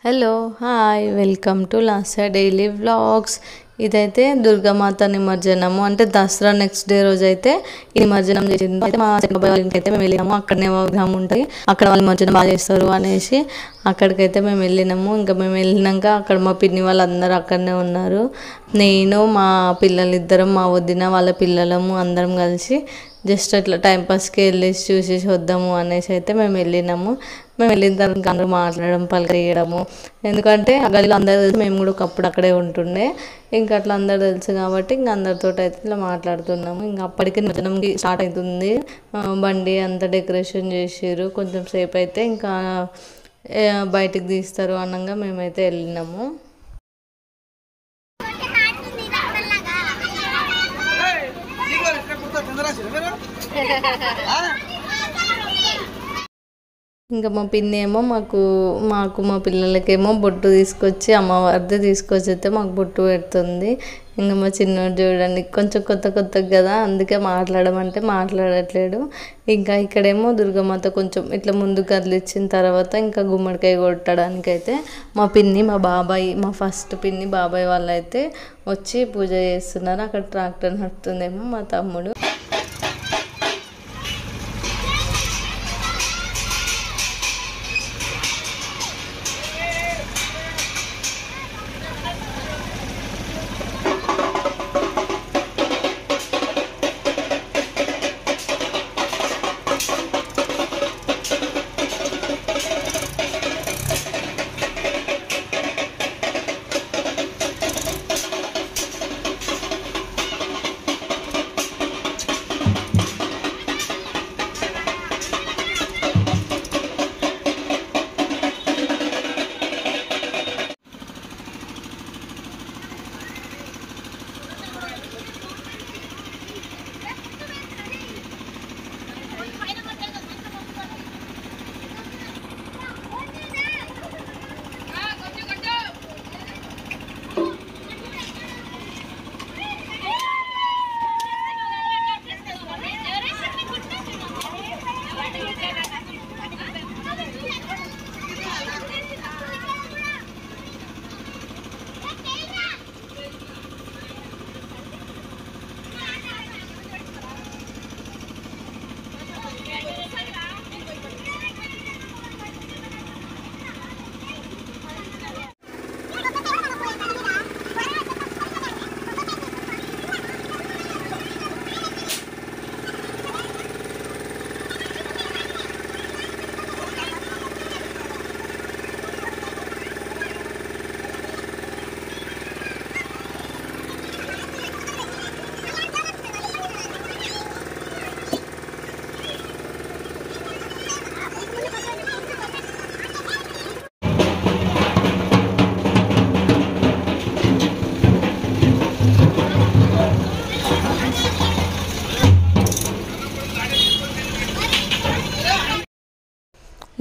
Hello hi welcome to Lasya daily vlogs. ఇదైతే దుర్గామాత నిమజ్జనము, అంటే Dasara next day రోజు అయితే ఈ నిమజ్జనం చేసింది. అయితే మా చిన్నబాబు వాళ్ళ ఇంటికి అయితే మేము వెళ్ళినాము. అక్కడనే విగ్రహం ఉంటాయి, అక్కడ వాళ్ళు నిమజ్జనం బాగా చేస్తారు అనేసి అక్కడికైతే మేము వెళ్ళినాము. ఇంకా మేము వెళ్ళినాక అక్కడ మా పిన్ని వాళ్ళందరూ అక్కడనే ఉన్నారు. నేను మా పిల్లలిద్దరం, మా వదిన వాళ్ళ పిల్లలము అందరం కలిసి జస్ట్ అట్లా టైంపాస్కి వెళ్ళేసి చూసేసి వద్దాము అనేసి అయితే మేము వెళ్ళినాము. మేము వెళ్ళిన తర్వాత అందరూ మాట్లాడడం పలకరియడము, ఎందుకంటే ఆ గదిలో అందరూ తెలుసు, మేము కూడా ఒకప్పుడు అక్కడే ఉంటుండే. ఇంకా అట్లా అందరు తెలుసు కాబట్టి ఇంకా అందరితో అయితే ఇట్లా మాట్లాడుతున్నాము. ఇంకా అప్పటికి నిమజ్జనంకి స్టార్ట్ అవుతుంది. బండి అంతా డెకరేషన్ చేసారు. కొంచెం సేపు అయితే ఇంకా బయటికి తీస్తారు అనగా మేమైతే వెళ్ళినాము. ఇంకా మా పిన్ని ఏమో మాకు మా పిల్లలకేమో బొట్టు తీసుకొచ్చి, అమ్మవారిది తీసుకొచ్చి అయితే మాకు బొట్టు పెడుతుంది. ఇంకా మా చిన్నోడు చూడండి కొంచెం కొత్త కదా, అందుకే మాట్లాడమంటే మాట్లాడట్లేడు. ఇంకా ఇక్కడేమో దుర్గామాత కొంచెం ఇట్లా ముందు కదిలిచ్చిన తర్వాత ఇంకా గుమ్మడికాయ కొట్టడానికైతే మా పిన్ని, మా బాబాయ్, మా ఫస్ట్ పిన్ని బాబాయ్ వాళ్ళు అయితే వచ్చి పూజ చేస్తున్నారు. అక్కడ ట్రాక్టర్ నడుతుందేమో మా తమ్ముడు.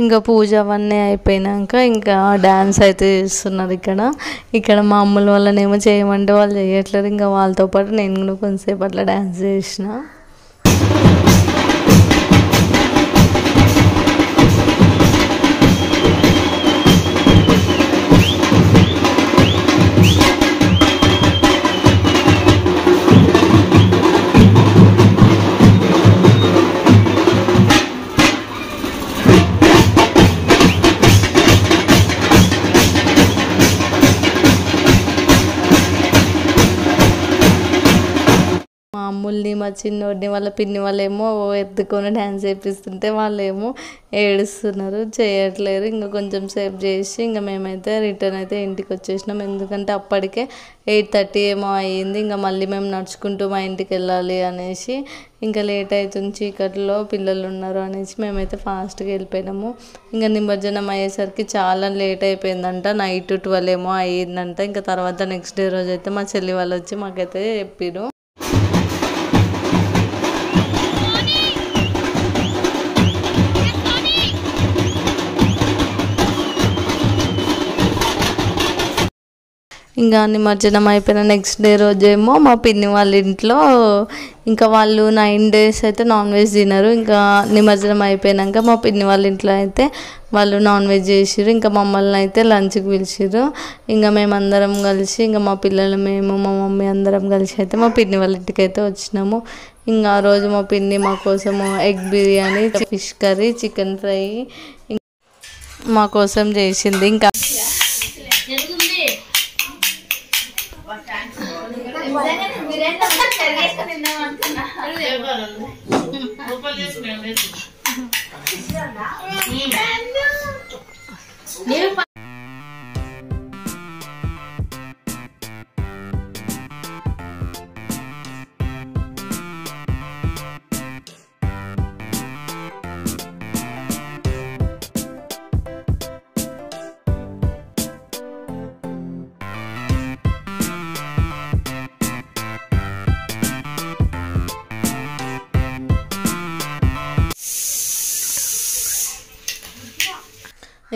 ఇంకా పూజ అవన్నీ అయిపోయినాక ఇంకా డ్యాన్స్ అయితే చేస్తున్నారు ఇక్కడ మా అమ్మల వాళ్ళనేమో చేయమంటే వాళ్ళు చేయట్లేదు. ఇంకా వాళ్ళతో పాటు నేను కూడా కొంతసేపు అట్లా డ్యాన్స్ చేసిన. మా అమ్ముల్ని, మా చిన్నోడిని, వాళ్ళ పిన్ని వాళ్ళేమో ఎత్తుకొని డ్యాన్స్ చేపిస్తుంటే వాళ్ళేమో ఏడుస్తున్నారు, చేయట్లేరు. ఇంకా కొంచెం సేపు చేసి ఇంకా మేమైతే రిటర్న్ అయితే ఇంటికి వచ్చేసినాం. ఎందుకంటే అప్పటికే 8:30 ఏమో అయ్యింది. ఇంకా మళ్ళీ మేము నడుచుకుంటూ మా ఇంటికి వెళ్ళాలి అనేసి ఇంకా లేట్ అవుతుంది, చీకట్లో పిల్లలు ఉన్నారు అనేసి మేమైతే ఫాస్ట్గా వెళ్ళిపోయినాము. ఇంకా నిమజ్జనం అయ్యేసరికి చాలా లేట్ అయిపోయిందంట, నైట్ 12 ఏమో అయ్యిందంట. ఇంకా తర్వాత నెక్స్ట్ డే రోజు అయితే మా చెల్లి వాళ్ళు వచ్చి మాకైతే చెప్పారు. ఇంకా నిమజ్జనం అయిపోయిన నెక్స్ట్ డే రోజేమో మా పిన్ని వాళ్ళ ఇంట్లో ఇంకా వాళ్ళు 9 days అయితే నాన్ వెజ్ తినరు. ఇంకా నిమజ్జనం అయిపోయాక మా పిన్ని వాళ్ళ ఇంట్లో అయితే వాళ్ళు నాన్ వెజ్ చేసిర్రు. ఇంకా మమ్మల్ని అయితే లంచ్కి పిలిచిర్రు. ఇంకా మేమందరం కలిసి ఇంకా మా పిల్లలు మేము మా మమ్మీ అందరం కలిసి అయితే మా పిన్ని వాళ్ళ ఇంటికి అయితే వచ్చినాము. ఇంకా ఆ రోజు మా పిన్ని మా కోసము egg biryani, fish curry, chicken fry మా కోసం చేసింది. ఇంకా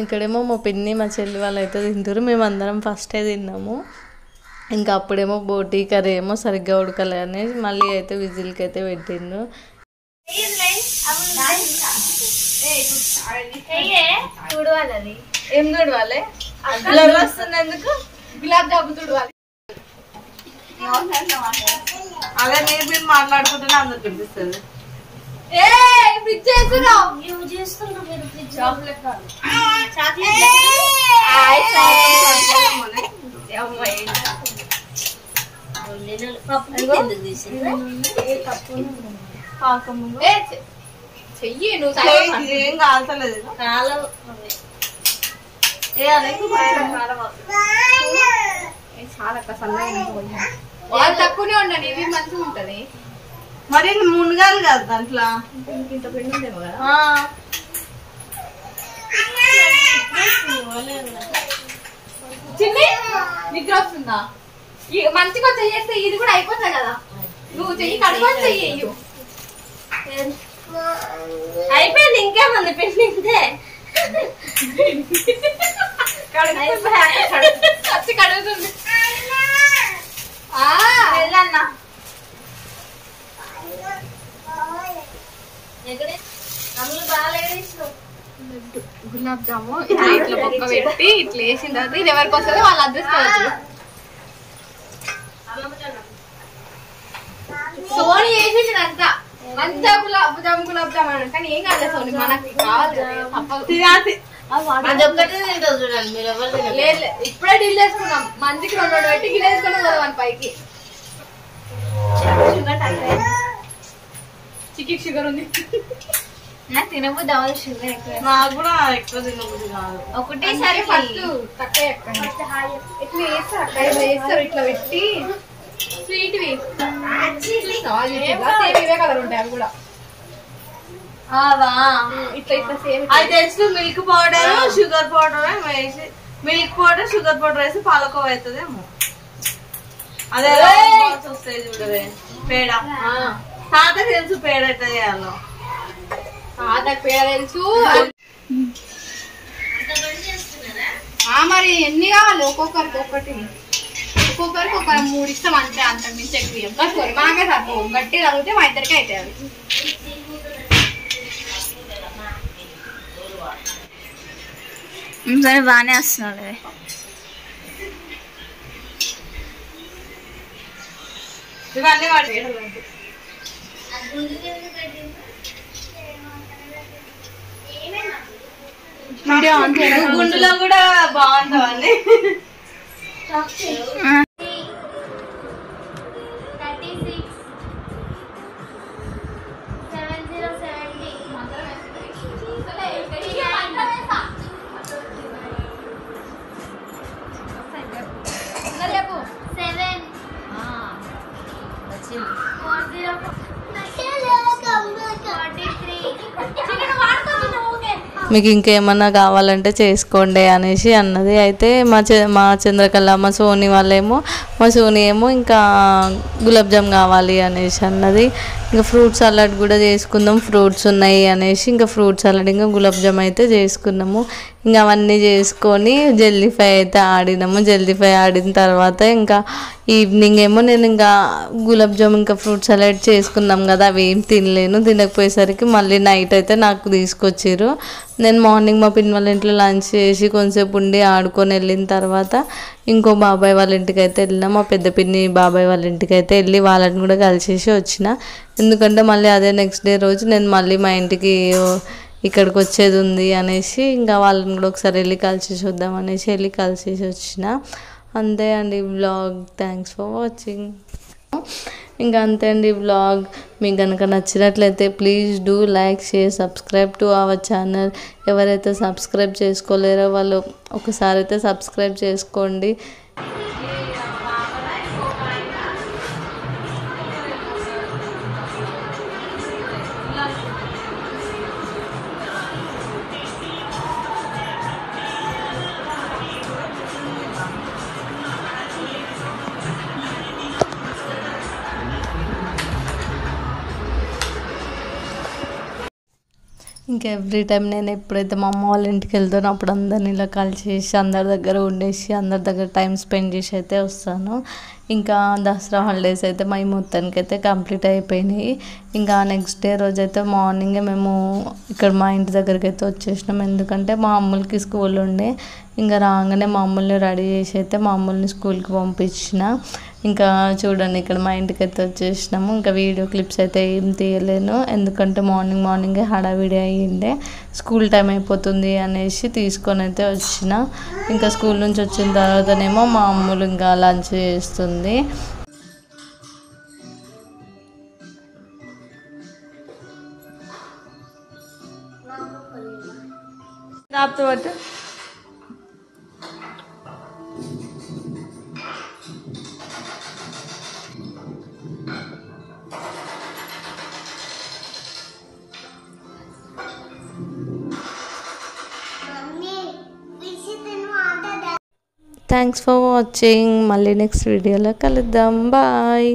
ఇక్కడేమో మా పిన్ని మా చెల్లి వాళ్ళు అయితే తింటారు. మేమందరం ఫస్టే తిన్నాము. ఇంకా అప్పుడేమో బోటీ కర్రీ ఏమో సరిగ్గా ఉడకలే అని మళ్ళీ అయితే విజిల్కి అయితే పెట్టిండు. ఏం తుడవాలి? వస్తున్నందుకు గులాబ్ జాము తుడవాలి. అదే మీరు మాట్లాడుకుంటేనే అందరు కనిపిస్తుంది. చెయ్యి నువ్వు ఏం కాల్చలేదు. చాలా తక్కువనే ఉండండి, ఇవి మంచిగా ఉంటది. మరి మునగాలి కదా దాంట్లో. ఇంత పిండి ఉందేమో కదా. చిన్ని నిద్ర వస్తుందా? మంచిగా చెయ్యేస్తే ఇది కూడా అయిపోతాయి కదా. నువ్వు చెయ్యి కడుకొని చెయ్యి. అయిపోయింది, ఇంకేముంది పిండి ఇంతే. వచ్చి కడుగుతుంది. వెళ్ళన్నా గులాబ్ జాము ఇట్లా ఇట్లా పక్క పెట్టి ఇట్లా వేసిన తర్వాత ఇది ఎవరికి వస్తుందో వాళ్ళు అదృష్టం. సోని వేసింది అంతా మంచిగా గులాబ్ జామ్ అని. కానీ ఏం కాదు సోని, మనకి కావాలి లేదు. ఇప్పుడే డీల్ చేసుకున్నాం. మంచికి 2 పెట్టి గిన్నె వేసుకున్నాం కదా మన పైకి. చికెన్ షుగర్ ఉంది. నాకు తినబుద్ది అవ్వదు, షుగర్ ఎక్కువ. నాకు కూడా ఎక్కువ తినబుద్ది కాదు. ఒకటేసారి ఫస్ట్ తక్కువ ఎక్కండి. ఇట్లా వేస్తారు అక్కడ వేస్తారు ఇట్లా పెట్టి స్వీట్ ఇవే కలర్ ఉంటాయి అవి కూడా. ఇట్లా ఇట్లా సేమ్ అది తెచ్చి మిల్క్ పౌడర్ షుగర్ పౌడర్ వేసి మిల్క్ పౌడర్ షుగర్ పౌడర్ వేసి పాలకోవ అవుతుందేమో. అదే వస్తాయి చూడవే పేడ. తాత తెలుసు పేడ ఎట్లా చేయాలో. తాతకు పేడ తెలుసు. మరి ఎన్ని కావాలి? ఒక్కొక్కరికి ఒకటి, ఒక్కొక్కరికి ఒక 3 ఇస్తాం అంతే. అంత మించి ఎక్కువ కట్టుకోరు. మాకే సరిపోవు. గట్టి తగిలితే మా ఇద్దరికే అవుతాయి అవి. సరే బాగానే వస్తున్నాడు. ఇవన్నీ వాటి గుండులో కూడా బాగుంటావండి. మీకు ఇంకేమన్నా కావాలంటే చేసుకోండి అనేసి అన్నది. అయితే మా చంద్రకళ మా సోని వాళ్ళేమో మా సోని ఏమో ఇంకా గులాబ్ జామ్ కావాలి అనేసి అన్నది. ఇంకా ఫ్రూట్ సలాడ్ కూడా చేసుకుందాం, ఫ్రూట్స్ ఉన్నాయి అనేసి ఇంకా ఫ్రూట్ సలాడ్ ఇంకా గులాబ్ జామ్ అయితే చేసుకున్నాము. ఇంకా అవన్నీ చేసుకొని జల్దీ ఫ్రై అయితే ఆడినాము. జల్దీ ఫ్రై ఆడిన తర్వాత ఇంకా ఈవినింగ్ ఏమో నేను ఇంకా గులాబ్ జామ్ ఇంకా ఫ్రూట్ సలాడ్ చేసుకున్నాం కదా, అవి ఏం తినలేను. తినకపోయేసరికి మళ్ళీ నైట్ అయితే నాకు తీసుకొచ్చారు. నేను మార్నింగ్ మా పిన్ని వాళ్ళ ఇంట్లో లంచ్ చేసి కొంచెంసేపు ఉండి ఆడుకొని వెళ్ళిన తర్వాత ఇంకో బాబాయ్ వాళ్ళ ఇంటికి అయితే వెళ్ళినా. మా పెద్ద పిన్ని బాబాయ్ వాళ్ళ ఇంటికి అయితే వెళ్ళి వాళ్ళని కూడా కలిసేసి వచ్చిన. ఎందుకంటే మళ్ళీ అదే నెక్స్ట్ డే రోజు నేను మళ్ళీ మా ఇంటికి ఇక్కడికి వచ్చేది ఉంది అనేసి ఇంకా వాళ్ళని కూడా ఒకసారి వెళ్ళి కలిసేసి వద్దాం అనేసి వెళ్ళి కలిసేసి వచ్చిన. అంతే అండి వ్లాగ్. Thanks for watching. ఇంకా అంతే అండి వ్లాగ్. మీకు కనుక నచ్చినట్లయితే please do like, share, subscribe to our channel. ఎవరైతే సబ్స్క్రైబ్ చేసుకోలేరో వాళ్ళు ఒకసారి అయితే సబ్స్క్రైబ్ చేసుకోండి. ఇంకా ఎవ్రీ టైం నేను ఎప్పుడైతే మా అమ్మ వాళ్ళ ఇంటికి వెళ్తానో అప్పుడు అందరిని ఇలా కలిసేసి అందరి దగ్గర ఉండేసి అందరి దగ్గర టైం స్పెండ్ చేసి అయితే వస్తాను. ఇంకా దసరా హాలిడేస్ అయితే మా మొత్తానికి అయితే కంప్లీట్ అయిపోయినాయి. ఇంకా నెక్స్ట్ డే రోజైతే మార్నింగే మేము ఇక్కడ మా ఇంటి దగ్గరికి అయితే వచ్చేసినాం. ఎందుకంటే మా అమ్ములకి స్కూల్ ఉండే. ఇంకా రాగానే మా అమ్ముల్ని రెడీ చేసి అయితే మా అమ్ముల్ని స్కూల్కి పంపించిన. ఇంకా చూడండి ఇక్కడ మా ఇంటికి అయితే వచ్చేసినాము. ఇంకా వీడియో క్లిప్స్ అయితే ఏం తీయలేను, ఎందుకంటే మార్నింగే హడావిడి అయ్యిండే. స్కూల్ టైం అయిపోతుంది అనేసి తీసుకొని అయితే వచ్చిన. ఇంకా స్కూల్ నుంచి వచ్చిన తర్వాతనేమో మా అమ్ములు ఇంకా లంచ్ చేస్తుంది. Thanks for watching. మళ్ళీ నెక్స్ట్ వీడియోలో కలుద్దాం. బాయ్.